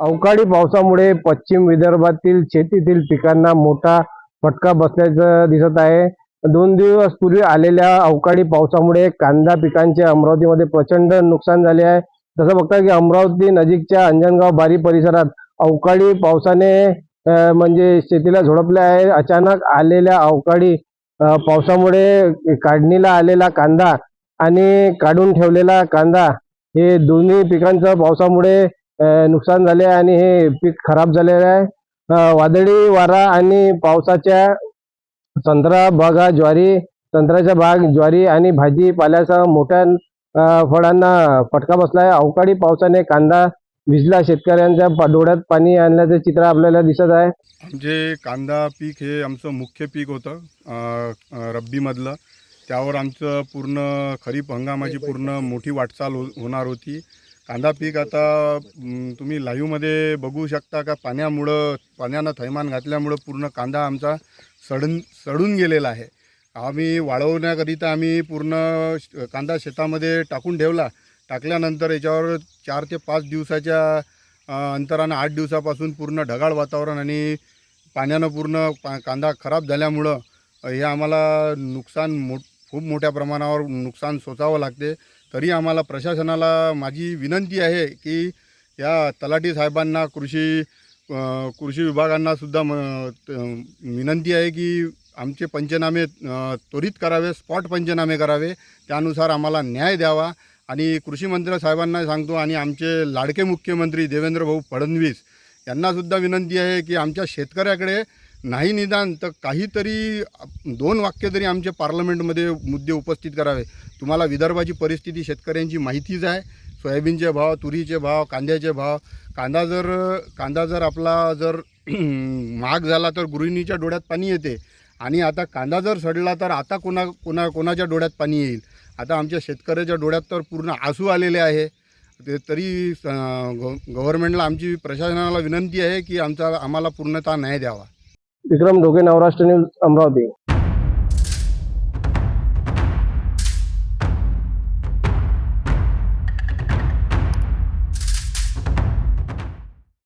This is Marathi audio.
अवकाळी पावसामुळे पश्चिम विदर्भातील शेतीतील पिकांना मोठा फटका बसल्याचं दिसत आहे. 2 दिवस पूर्वी आलेल्या अवकाळी पावसामुळे कांदा पिकांचे अमरावतीमध्ये प्रचंड नुकसान झाले आहे. तसं बघता की अमरावती नजीकच्या अंजनगाव बारी परिसरात अवकाळी पावसाने म्हणजे शेतीला झोडपले आहे. अचानक आलेल्या अवकाळी पावसामुळे काढणीला आलेला कांदा आणि काढून ठेवलेला कांदा हे दोन्ही पिकांचं पावसामुळे नुकसान झाले आणि हे पीक खराब झालेलं आहे. वादळी वारा आणि पावसाच्या संत्रा बागा ज्वारी संत्र्याच्या बाग ज्वारी आणि भाजीपाल्यासह मोठ्या फळांना फटका बसला आहे. अवकाळी पावसाने कांदा भिजला, शेतकऱ्यांच्या डोळ्यात पाणी आणल्याचे चित्र आपल्याला दिसत आहे. आमचे कांदा पीक हे आमचं मुख्य पीक होतं रब्बीमधलं. त्यावर आमचं पूर्ण खरीप हंगामाची पूर्ण मोठी वाटचाल होणार होती. कांदा पीक आता तुम्ही लाईव्हमध्ये बघू शकता का पाण्यानं थैमान घातल्यामुळं पूर्ण कांदा आमचा सडून गेलेला आहे. आम्ही वाळवण्याकरिता आम्ही पूर्ण कांदा शेतामध्ये टाकून ठेवला. टाकल्यानंतर याच्यावर 4 ते 5 दिवसाच्या अंतरानं 8 दिवसापासून पूर्ण ढगाळ वातावरण आणि पाण्यानं पूर्ण कांदा खराब झाल्यामुळं हे आम्हाला नुकसान खूप मोठ्या प्रमाणावर नुकसान सोसावं लागते. तरी आम्हाला प्रशासनाला माझी विनंती आहे की या तलाठी साहेबांना कृषी विभागांनासुद्धा विनंती आहे की आमचे पंचनामे त्वरित करावे, स्पॉट पंचनामे करावे, त्यानुसार आम्हाला न्याय द्यावा. आणि कृषी मंत्री साहेबांना सांगतो आणि आमचे लाडके मुख्यमंत्री देवेंद्र भाऊ फडणवीस यांनासुद्धा विनंती आहे की आमच्या शेतकऱ्याकडे नाही निदान तर काहीतरी 2 वाक्य तरी आमचे पार्लमेंटमध्ये मुद्दे उपस्थित करावे. तुम्हाला विदर्भाची परिस्थिती शेतकऱ्यांची माहितीच आहे. सोयाबीनचे भाव, तुरीचे भाव, कांद्याचे भाव. कांदा जर आपला महाग झाला तर गृहिणीच्या डोळ्यात पाणी येते. आणि आता कांदा जर सडला तर आता कोणाच्या डोळ्यात पाणी येईल. आता आमच्या शेतकऱ्याच्या डोळ्यात तर पूर्ण आसू आलेले आहे. तरी गव्हर्नमेंटला आमची प्रशासनाला विनंती आहे की आम्हाला पूर्णतः न्याय द्यावा. विक्रम ढोके, नवराष्ट्र न्यूज, अमरावती.